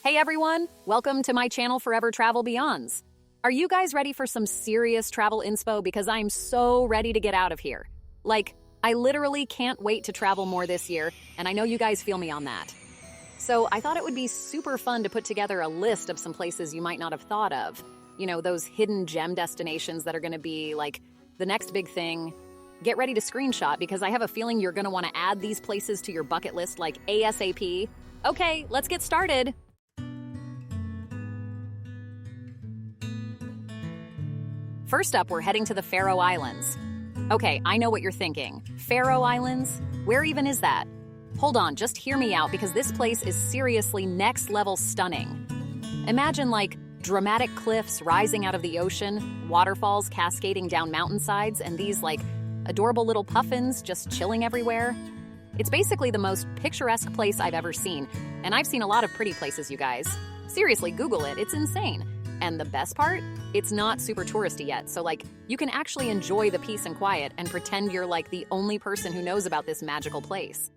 Hey everyone, welcome to my channel Forever Travel Beyonds. Are you guys ready for some serious travel inspo? Because I'm so ready to get out of here. I literally can't wait to travel more this year, and I know you guys feel me on that. So I thought it would be super fun to put together a list of some places you might not have thought of. You know, those hidden gem destinations that are gonna be the next big thing. Get ready to screenshot because I have a feeling you're gonna wanna add these places to your bucket list ASAP. Okay, let's get started. First up, we're heading to the Faroe Islands. Okay, I know what you're thinking. Faroe Islands? Where even is that? Hold on, just hear me out because this place is seriously next level stunning. Imagine dramatic cliffs rising out of the ocean, waterfalls cascading down mountainsides, and these adorable little puffins just chilling everywhere. It's basically the most picturesque place I've ever seen, and I've seen a lot of pretty places, you guys. Seriously, Google it, it's insane. And the best part? It's not super touristy yet, so you can actually enjoy the peace and quiet and pretend you're the only person who knows about this magical place.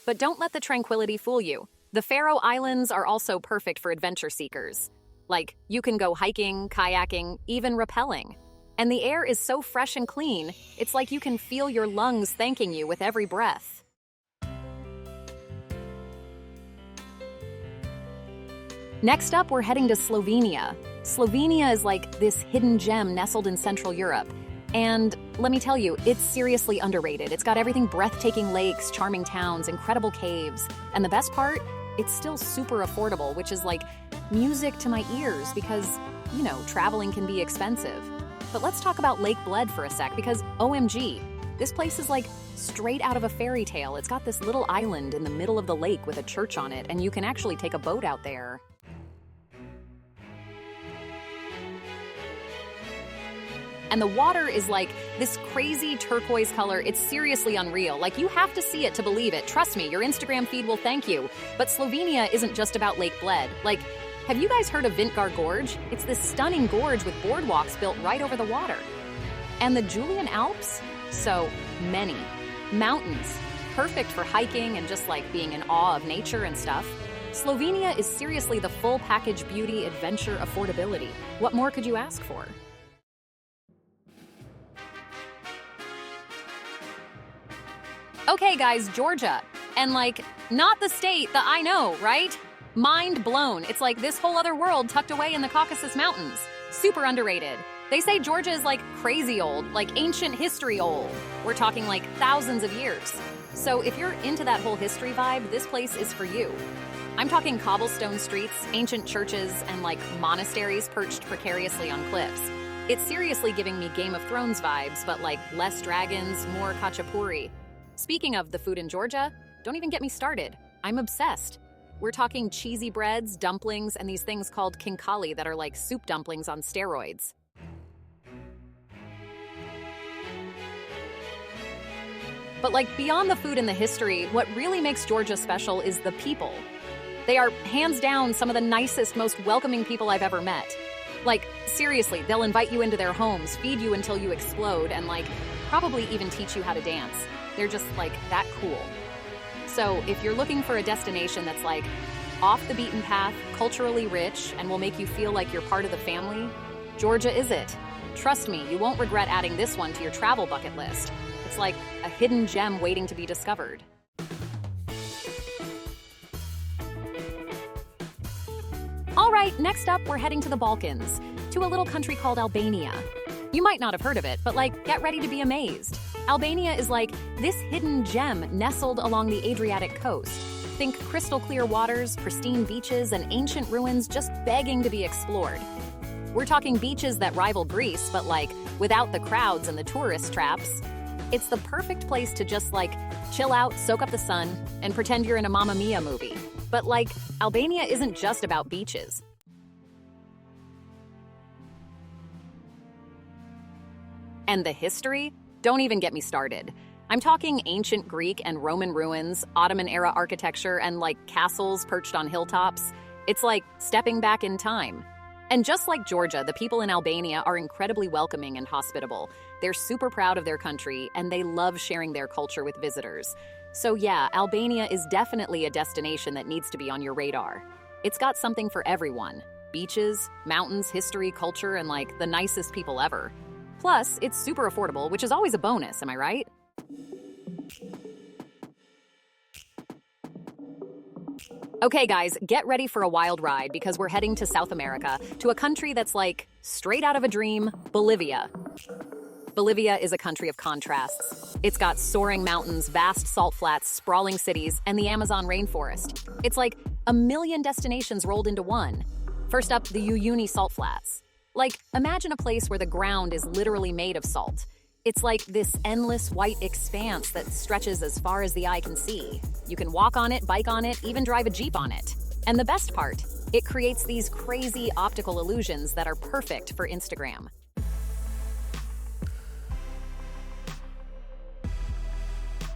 But don't let the tranquility fool you. The Faroe Islands are also perfect for adventure seekers. You can go hiking, kayaking, even rappelling. And the air is so fresh and clean, it's like you can feel your lungs thanking you with every breath. Next up, we're heading to Slovenia. Slovenia is this hidden gem nestled in Central Europe. And let me tell you, it's seriously underrated. It's got everything: breathtaking lakes, charming towns, incredible caves. And the best part, it's still super affordable, which is music to my ears because, traveling can be expensive. But let's talk about Lake Bled for a sec because OMG, this place is straight out of a fairy tale. It's got this little island in the middle of the lake with a church on it, and you can actually take a boat out there. And the water is this crazy turquoise color. It's seriously unreal. You have to see it to believe it. Trust me, your Instagram feed will thank you. But Slovenia isn't just about Lake Bled. Have you guys heard of Vintgar Gorge? It's this stunning gorge with boardwalks built right over the water. And the Julian Alps? So many. Mountains. Perfect for hiking and just being in awe of nature and stuff. Slovenia is seriously the full package: beauty, adventure, affordability. What more could you ask for? Okay guys, Georgia. And not the state, the I know, right? Mind blown. It's this whole other world tucked away in the Caucasus Mountains. Super underrated. They say Georgia is crazy old, ancient history old. We're talking thousands of years. So if you're into that whole history vibe, this place is for you. I'm talking cobblestone streets, ancient churches, and monasteries perched precariously on cliffs. It's seriously giving me Game of Thrones vibes, but less dragons, more khachapuri. Speaking of the food in Georgia, don't even get me started. I'm obsessed. We're talking cheesy breads, dumplings, and these things called khinkali that are soup dumplings on steroids. But beyond the food and the history, what really makes Georgia special is the people. They are hands down some of the nicest, most welcoming people I've ever met. Seriously, they'll invite you into their homes, feed you until you explode, and probably even teach you how to dance. They're just that cool. So if you're looking for a destination that's off the beaten path, culturally rich, and will make you feel like you're part of the family, Georgia is it. Trust me, you won't regret adding this one to your travel bucket list. It's a hidden gem waiting to be discovered. All right, next up, we're heading to the Balkans, to a little country called Albania. You might not have heard of it, but get ready to be amazed. Albania is this hidden gem nestled along the Adriatic coast. Think crystal clear waters, pristine beaches, and ancient ruins just begging to be explored. We're talking beaches that rival Greece, but without the crowds and the tourist traps. It's the perfect place to just chill out, soak up the sun, and pretend you're in a Mamma Mia movie. But Albania isn't just about beaches. And the history? Don't even get me started. I'm talking ancient Greek and Roman ruins, Ottoman-era architecture, and castles perched on hilltops. It's stepping back in time. And just like Georgia, the people in Albania are incredibly welcoming and hospitable. They're super proud of their country, and they love sharing their culture with visitors. So yeah, Albania is definitely a destination that needs to be on your radar. It's got something for everyone. Beaches, mountains, history, culture, and like the nicest people ever. Plus, it's super affordable, which is always a bonus, am I right? Okay guys, get ready for a wild ride because we're heading to South America, to a country that's like straight out of a dream, Bolivia. Bolivia is a country of contrasts. It's got soaring mountains, vast salt flats, sprawling cities, and the Amazon rainforest. It's like a million destinations rolled into one. First up, the Uyuni salt flats. Like, imagine a place where the ground is literally made of salt. It's like this endless white expanse that stretches as far as the eye can see. You can walk on it, bike on it, even drive a Jeep on it. And the best part, it creates these crazy optical illusions that are perfect for Instagram.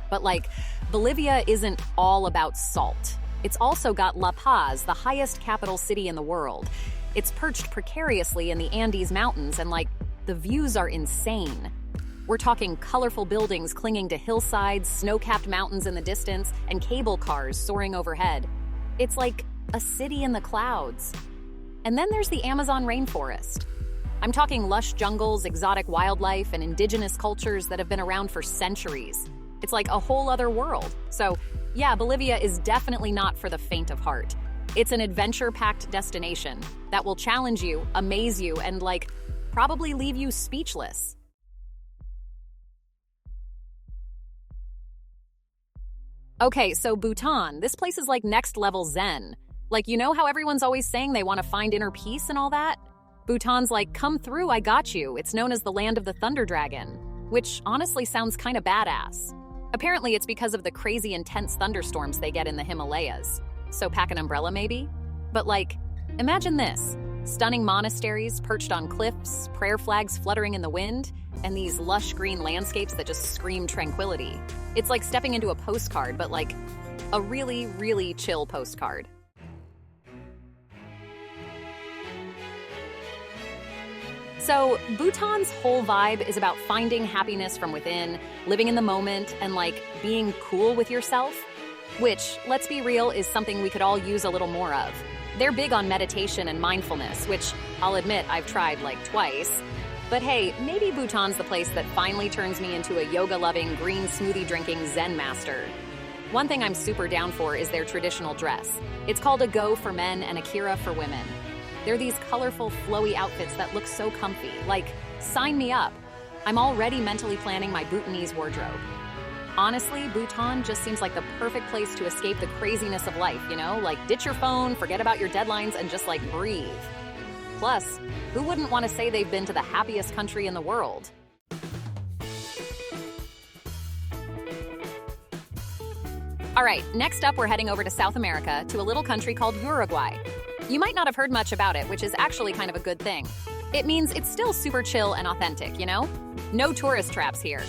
But like, Bolivia isn't all about salt. It's also got La Paz, the highest capital city in the world. It's perched precariously in the Andes Mountains, and like, the views are insane. We're talking colorful buildings clinging to hillsides, snow-capped mountains in the distance, and cable cars soaring overhead. It's like a city in the clouds. And then there's the Amazon rainforest. I'm talking lush jungles, exotic wildlife, and indigenous cultures that have been around for centuries. It's like a whole other world. So, yeah, Bolivia is definitely not for the faint of heart. It's an adventure-packed destination that will challenge you, amaze you, and like, probably leave you speechless. Okay, so Bhutan, this place is like next level zen. Like, you know how everyone's always saying they want to find inner peace and all that? Bhutan's like, come through, I got you. It's known as the land of the thunder dragon, which honestly sounds kind of badass. Apparently it's because of the crazy intense thunderstorms they get in the Himalayas. So pack an umbrella maybe? But like, imagine this. Stunning monasteries perched on cliffs, prayer flags fluttering in the wind, and these lush green landscapes that just scream tranquility. It's like stepping into a postcard, but like a really, really chill postcard. So Bhutan's whole vibe is about finding happiness from within, living in the moment, and like being cool with yourself, which, let's be real, is something we could all use a little more of. They're big on meditation and mindfulness, which I'll admit I've tried like twice. But hey, maybe Bhutan's the place that finally turns me into a yoga-loving, green smoothie-drinking Zen master. One thing I'm super down for is their traditional dress. It's called a go for men and a kira for women. They're these colorful, flowy outfits that look so comfy. Like, sign me up. I'm already mentally planning my Bhutanese wardrobe. Honestly, Bhutan just seems like the perfect place to escape the craziness of life, you know? Like, ditch your phone, forget about your deadlines, and just like breathe. Plus, who wouldn't want to say they've been to the happiest country in the world? All right, next up we're heading over to South America, to a little country called Uruguay. You might not have heard much about it, which is actually kind of a good thing. It means it's still super chill and authentic, you know? No tourist traps here.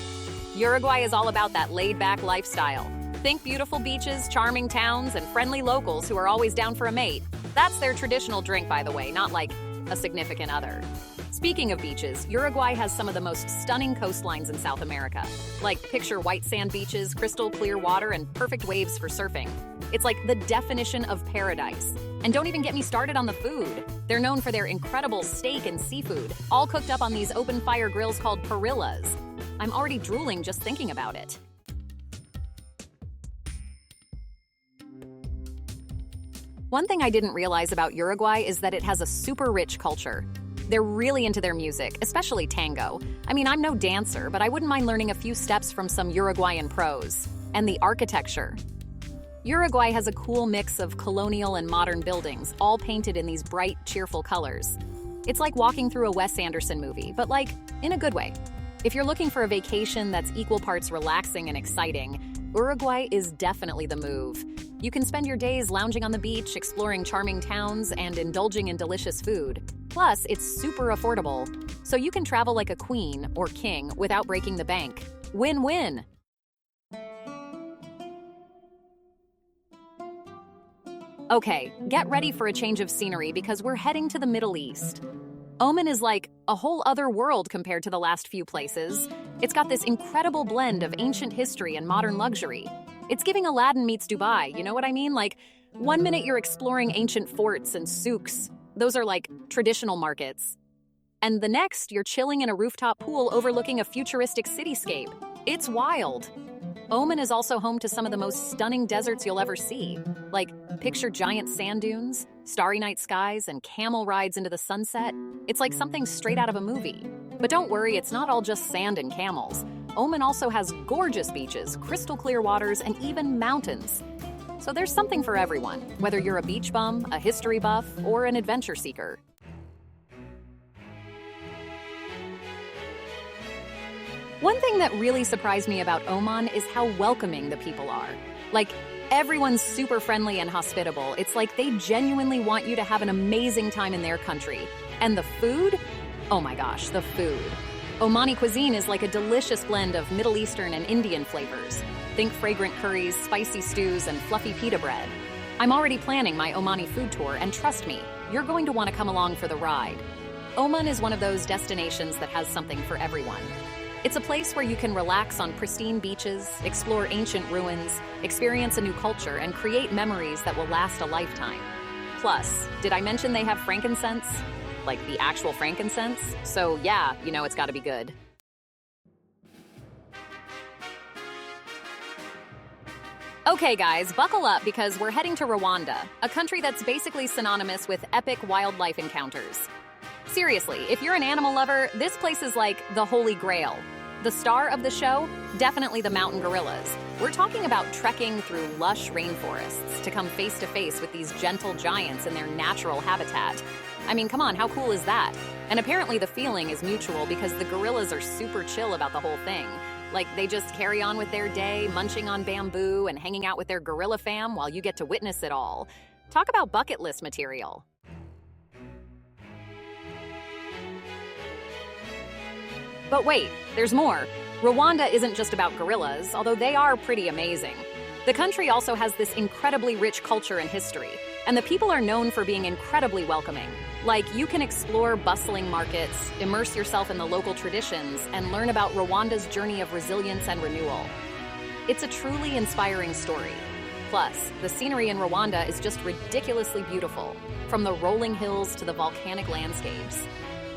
Uruguay is all about that laid-back lifestyle. Think beautiful beaches, charming towns, and friendly locals who are always down for a mate. That's their traditional drink, by the way, not like a significant other. Speaking of beaches, Uruguay has some of the most stunning coastlines in South America. Like, picture white sand beaches, crystal clear water, and perfect waves for surfing. It's like the definition of paradise. And don't even get me started on the food. They're known for their incredible steak and seafood, all cooked up on these open fire grills called parillas. I'm already drooling just thinking about it. One thing I didn't realize about Uruguay is that it has a super rich culture. They're really into their music, especially tango. I mean, I'm no dancer, but I wouldn't mind learning a few steps from some Uruguayan pros. And the architecture. Uruguay has a cool mix of colonial and modern buildings, all painted in these bright, cheerful colors. It's like walking through a Wes Anderson movie, but like, in a good way. If you're looking for a vacation that's equal parts relaxing and exciting, Uruguay is definitely the move. You can spend your days lounging on the beach, exploring charming towns, and indulging in delicious food. Plus, it's super affordable, so you can travel like a queen or king without breaking the bank. Win-win! Okay, get ready for a change of scenery because we're heading to the Middle East. Oman is like a whole other world compared to the last few places. It's got this incredible blend of ancient history and modern luxury. It's giving Aladdin meets Dubai, you know what I mean? Like, one minute you're exploring ancient forts and souks. Those are like traditional markets. And the next, you're chilling in a rooftop pool overlooking a futuristic cityscape. It's wild. Oman is also home to some of the most stunning deserts you'll ever see. Like, picture giant sand dunes, starry night skies, and camel rides into the sunset. It's like something straight out of a movie. But don't worry, it's not all just sand and camels. Oman also has gorgeous beaches, crystal clear waters, and even mountains. So there's something for everyone, whether you're a beach bum, a history buff, or an adventure seeker. One thing that really surprised me about Oman is how welcoming the people are. Like, everyone's super friendly and hospitable. It's like they genuinely want you to have an amazing time in their country. And the food? Oh my gosh, the food. Omani cuisine is like a delicious blend of Middle Eastern and Indian flavors. Think fragrant curries, spicy stews, and fluffy pita bread. I'm already planning my Omani food tour, and trust me, you're going to want to come along for the ride. Oman is one of those destinations that has something for everyone. It's a place where you can relax on pristine beaches, explore ancient ruins, experience a new culture, and create memories that will last a lifetime. Plus, did I mention they have frankincense? Like the actual frankincense? So yeah, you know it's gotta be good. Okay guys, buckle up because we're heading to Rwanda, a country that's basically synonymous with epic wildlife encounters. Seriously, if you're an animal lover, this place is like the holy grail. The star of the show? Definitely the mountain gorillas. We're talking about trekking through lush rainforests to come face to face with these gentle giants in their natural habitat. I mean, come on, how cool is that? And apparently the feeling is mutual because the gorillas are super chill about the whole thing. Like, they just carry on with their day, munching on bamboo and hanging out with their gorilla fam while you get to witness it all. Talk about bucket list material. But wait, there's more. Rwanda isn't just about gorillas, although they are pretty amazing. The country also has this incredibly rich culture and history, and the people are known for being incredibly welcoming. Like, you can explore bustling markets, immerse yourself in the local traditions, and learn about Rwanda's journey of resilience and renewal. It's a truly inspiring story. Plus, the scenery in Rwanda is just ridiculously beautiful, from the rolling hills to the volcanic landscapes.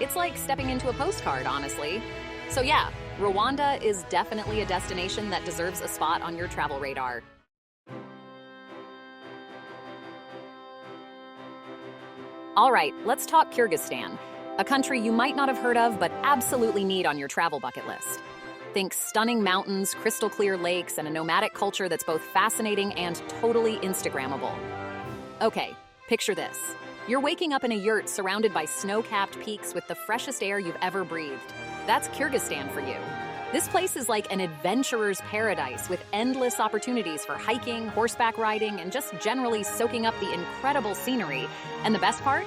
It's like stepping into a postcard, honestly. So yeah, Rwanda is definitely a destination that deserves a spot on your travel radar. All right, let's talk Kyrgyzstan, a country you might not have heard of but absolutely need on your travel bucket list. Think stunning mountains, crystal clear lakes, and a nomadic culture that's both fascinating and totally Instagrammable. Okay, picture this. You're waking up in a yurt surrounded by snow-capped peaks with the freshest air you've ever breathed. That's Kyrgyzstan for you. This place is like an adventurer's paradise with endless opportunities for hiking, horseback riding, and just generally soaking up the incredible scenery. And the best part?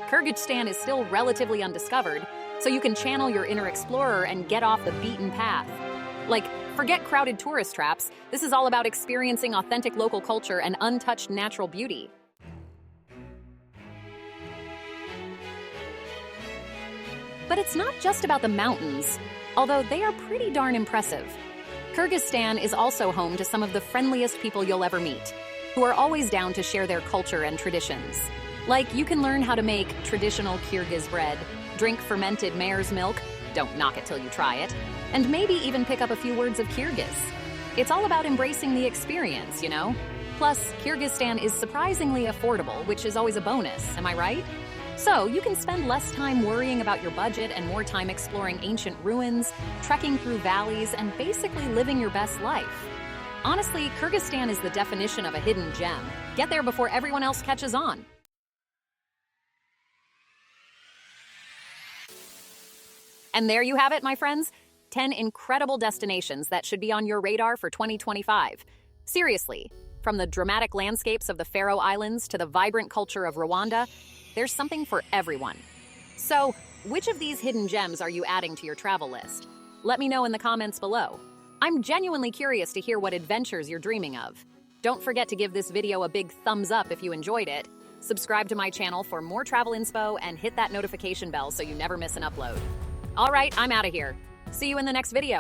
Kyrgyzstan is still relatively undiscovered, so you can channel your inner explorer and get off the beaten path. Like, forget crowded tourist traps. This is all about experiencing authentic local culture and untouched natural beauty. But it's not just about the mountains, although they are pretty darn impressive. Kyrgyzstan is also home to some of the friendliest people you'll ever meet, who are always down to share their culture and traditions. Like, you can learn how to make traditional Kyrgyz bread, drink fermented mare's milk, don't knock it till you try it, and maybe even pick up a few words of Kyrgyz. It's all about embracing the experience, you know? Plus, Kyrgyzstan is surprisingly affordable, which is always a bonus, am I right? So you can spend less time worrying about your budget and more time exploring ancient ruins, trekking through valleys, and basically living your best life. Honestly, Kyrgyzstan is the definition of a hidden gem. Get there before everyone else catches on. And there you have it, my friends. 10 incredible destinations that should be on your radar for 2025. Seriously, from the dramatic landscapes of the Faroe Islands to the vibrant culture of Rwanda, there's something for everyone. So, which of these hidden gems are you adding to your travel list? Let me know in the comments below. I'm genuinely curious to hear what adventures you're dreaming of. Don't forget to give this video a big thumbs up if you enjoyed it. Subscribe to my channel for more travel inspo and hit that notification bell so you never miss an upload. All right, I'm out of here. See you in the next video.